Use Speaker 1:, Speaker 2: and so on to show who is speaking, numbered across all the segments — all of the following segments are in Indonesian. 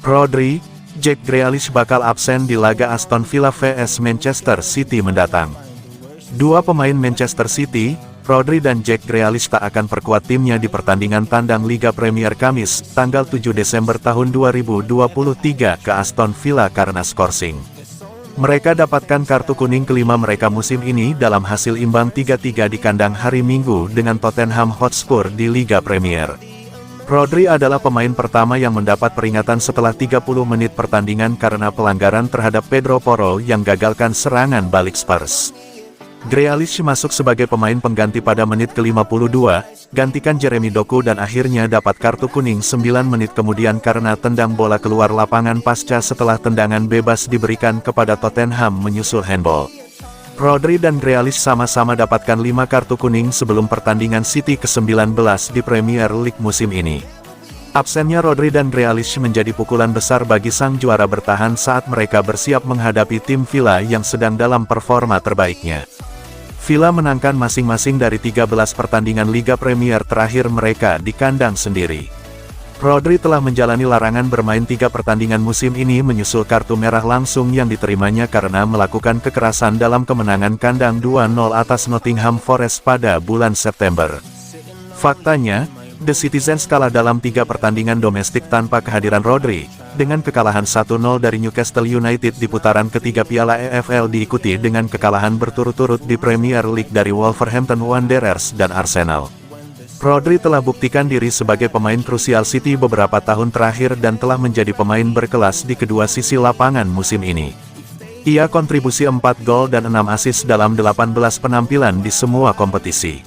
Speaker 1: Rodri, Jack Grealish bakal absen di laga Aston Villa vs Manchester City mendatang. Dua pemain Manchester City, Rodri dan Jack Grealish tak akan perkuat timnya di pertandingan tandang Liga Premier Kamis, tanggal 7 Desember tahun 2023 ke Aston Villa karena skorsing. Mereka dapatkan kartu kuning kelima mereka musim ini dalam hasil imbang 3-3 di kandang hari Minggu dengan Tottenham Hotspur di Liga Premier. Rodri adalah pemain pertama yang mendapat peringatan setelah 30 menit pertandingan karena pelanggaran terhadap Pedro Porro yang gagalkan serangan balik Spurs. Grealish masuk sebagai pemain pengganti pada menit ke-52, gantikan Jeremy Doku dan akhirnya dapat kartu kuning 9 menit kemudian karena tendang bola keluar lapangan pasca setelah tendangan bebas diberikan kepada Tottenham menyusul handball. Rodri dan Grealish sama-sama dapatkan 5 kartu kuning sebelum pertandingan City ke-19 di Premier League musim ini. Absennya Rodri dan Grealish menjadi pukulan besar bagi sang juara bertahan saat mereka bersiap menghadapi tim Villa yang sedang dalam performa terbaiknya. Villa menangkan masing-masing dari 13 pertandingan Liga Premier terakhir mereka di kandang sendiri. Rodri telah menjalani larangan bermain 3 pertandingan musim ini menyusul kartu merah langsung yang diterimanya karena melakukan kekerasan dalam kemenangan kandang 2-0 atas Nottingham Forest pada bulan September. Faktanya, The Citizens kalah dalam 3 pertandingan domestik tanpa kehadiran Rodri, dengan kekalahan 1-0 dari Newcastle United di putaran ketiga Piala EFL diikuti dengan kekalahan berturut-turut di Premier League dari Wolverhampton Wanderers dan Arsenal. Rodri telah buktikan diri sebagai pemain krusial City beberapa tahun terakhir dan telah menjadi pemain berkelas di kedua sisi lapangan musim ini. Ia kontribusi 4 gol dan 6 assist dalam 18 penampilan di semua kompetisi.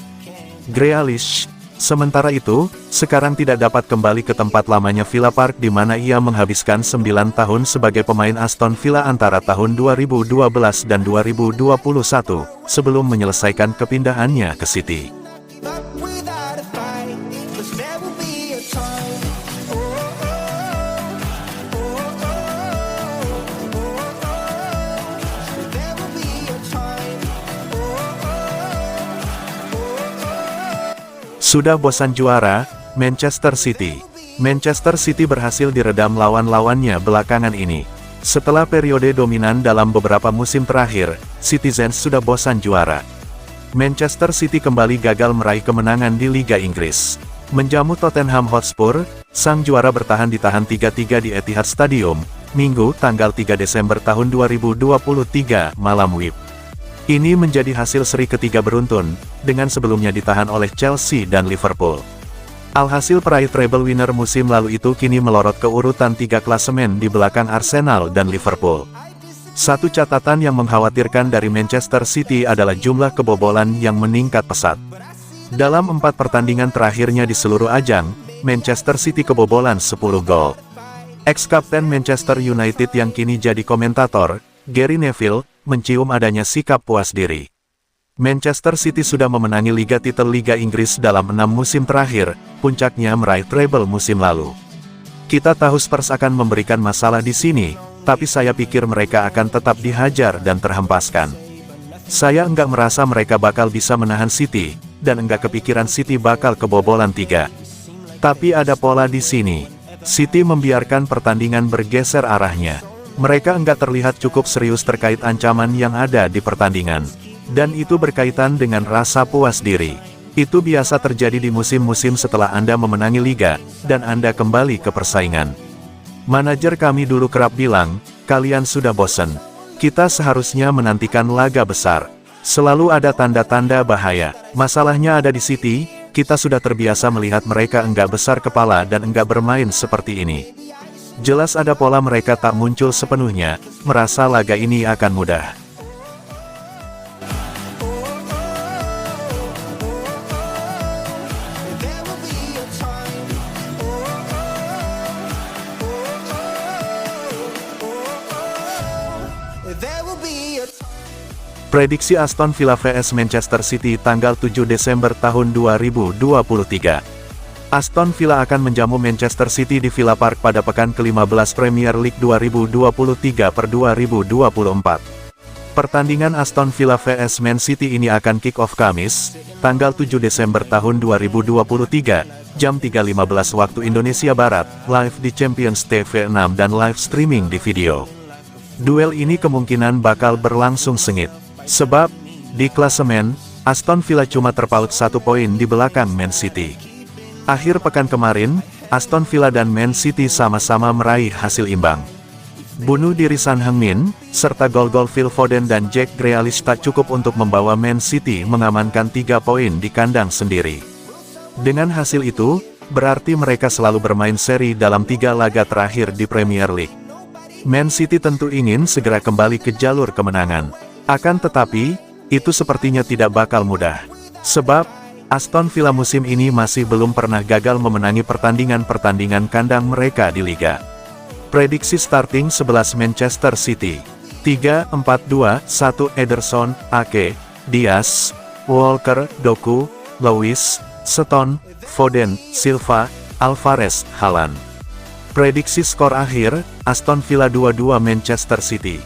Speaker 1: Grealish, sementara itu, sekarang tidak dapat kembali ke tempat lamanya Villa Park di mana ia menghabiskan 9 tahun sebagai pemain Aston Villa antara tahun 2012 dan 2021, sebelum menyelesaikan kepindahannya ke City. Sudah bosan juara, Manchester City. Manchester City berhasil diredam lawan-lawannya belakangan ini. Setelah periode dominan dalam beberapa musim terakhir, Citizens sudah bosan juara. Manchester City kembali gagal meraih kemenangan di Liga Inggris. Menjamu Tottenham Hotspur, sang juara bertahan ditahan 3-3 di Etihad Stadium, Minggu tanggal 3 Desember tahun 2023 malam WIB. Ini menjadi hasil seri ketiga beruntun, dengan sebelumnya ditahan oleh Chelsea dan Liverpool. Alhasil peraih treble winner musim lalu itu kini melorot ke urutan 3 klasemen di belakang Arsenal dan Liverpool. Satu catatan yang mengkhawatirkan dari Manchester City adalah jumlah kebobolan yang meningkat pesat. Dalam 4 pertandingan terakhirnya di seluruh ajang, Manchester City kebobolan 10 gol. Ex-kapten Manchester United yang kini jadi komentator, Gary Neville, mencium adanya sikap puas diri. Manchester City sudah memenangi titel Liga Inggris dalam 6 musim terakhir, puncaknya meraih treble musim lalu. Kita tahu Spurs akan memberikan masalah di sini, tapi saya pikir mereka akan tetap dihajar dan terhempaskan. Saya enggak merasa mereka bakal bisa menahan City, dan enggak kepikiran City bakal kebobolan 3. Tapi ada pola di sini. City membiarkan pertandingan bergeser arahnya. Mereka enggak terlihat cukup serius terkait ancaman yang ada di pertandingan. Dan itu berkaitan dengan rasa puas diri. Itu biasa terjadi di musim-musim setelah Anda memenangi liga, dan Anda kembali ke persaingan. Manajer kami dulu kerap bilang, kalian sudah bosan. Kita seharusnya menantikan laga besar. Selalu ada tanda-tanda bahaya. Masalahnya ada di City, kita sudah terbiasa melihat mereka enggak besar kepala dan enggak bermain seperti ini. Jelas ada pola mereka tak muncul sepenuhnya, merasa laga ini akan mudah. Prediksi Aston Villa vs Manchester City tanggal 7 Desember tahun 2023. Aston Villa akan menjamu Manchester City di Villa Park pada pekan ke-15 Premier League 2023/2024. Pertandingan Aston Villa vs Man City ini akan kick-off Kamis, tanggal 7 Desember tahun 2023, jam 3.15 waktu Indonesia Barat, live di Champions TV 6 dan live streaming di video. Duel ini kemungkinan bakal berlangsung sengit. Sebab, di klasemen, Aston Villa cuma terpaut 1 poin di belakang Man City. Akhir pekan kemarin, Aston Villa dan Man City sama-sama meraih hasil imbang. Bunuh diri Son Heung-min, serta gol-gol Phil Foden dan Jack Grealish tak cukup untuk membawa Man City mengamankan 3 poin di kandang sendiri. Dengan hasil itu, berarti mereka selalu bermain seri dalam 3 laga terakhir di Premier League. Man City tentu ingin segera kembali ke jalur kemenangan. Akan tetapi, itu sepertinya tidak bakal mudah. Sebab, Aston Villa musim ini masih belum pernah gagal memenangi pertandingan-pertandingan kandang mereka di Liga. Prediksi starting 11 Manchester City. 3-4-2-1 Ederson, Ake, Diaz, Walker, Doku, Lewis, Stones, Foden, Silva, Alvarez, Haaland. Prediksi skor akhir, Aston Villa 2-2 Manchester City.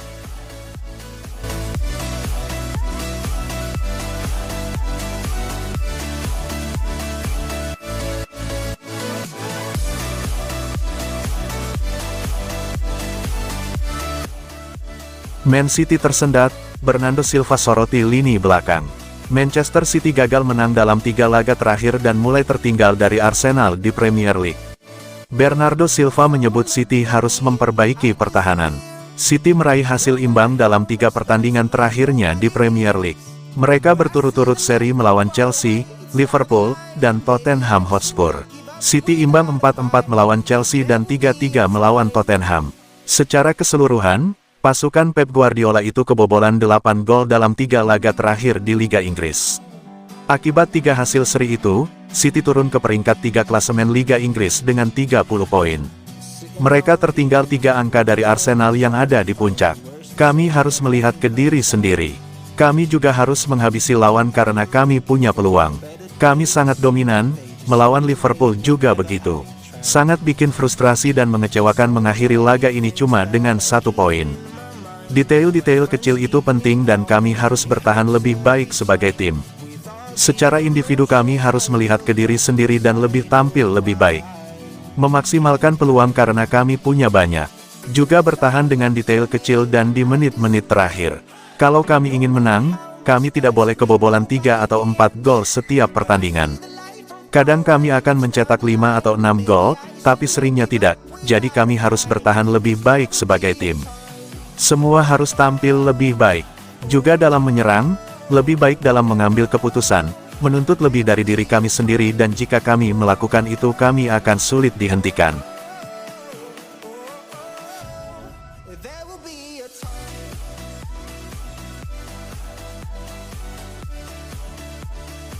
Speaker 1: Man City tersendat, Bernardo Silva soroti lini belakang. Manchester City gagal menang dalam 3 laga terakhir dan mulai tertinggal dari Arsenal di Premier League. Bernardo Silva menyebut City harus memperbaiki pertahanan. City meraih hasil imbang dalam 3 pertandingan terakhirnya di Premier League. Mereka berturut-turut seri melawan Chelsea, Liverpool, dan Tottenham Hotspur. City imbang 4-4 melawan Chelsea dan 3-3 melawan Tottenham. Secara keseluruhan, pasukan Pep Guardiola itu kebobolan 8 gol dalam 3 laga terakhir di Liga Inggris. Akibat 3 hasil seri itu, City turun ke peringkat 3 klasemen Liga Inggris dengan 30 poin. Mereka tertinggal 3 angka dari Arsenal yang ada di puncak. Kami harus melihat ke diri sendiri. Kami juga harus menghabisi lawan karena kami punya peluang. Kami sangat dominan, melawan Liverpool juga begitu. Sangat bikin frustrasi dan mengecewakan mengakhiri laga ini cuma dengan 1 poin. Detail-detail kecil itu penting dan kami harus bertahan lebih baik sebagai tim. Secara individu kami harus melihat ke diri sendiri dan lebih tampil lebih baik. Memaksimalkan peluang karena kami punya banyak. Juga bertahan dengan detail kecil dan di menit-menit terakhir. Kalau kami ingin menang, kami tidak boleh kebobolan 3 atau 4 gol setiap pertandingan. Kadang kami akan mencetak 5 atau 6 gol, tapi seringnya tidak, jadi kami harus bertahan lebih baik sebagai tim. Semua harus tampil lebih baik. Juga dalam menyerang, lebih baik dalam mengambil keputusan, menuntut lebih dari diri kami sendiri dan jika kami melakukan itu kami akan sulit dihentikan.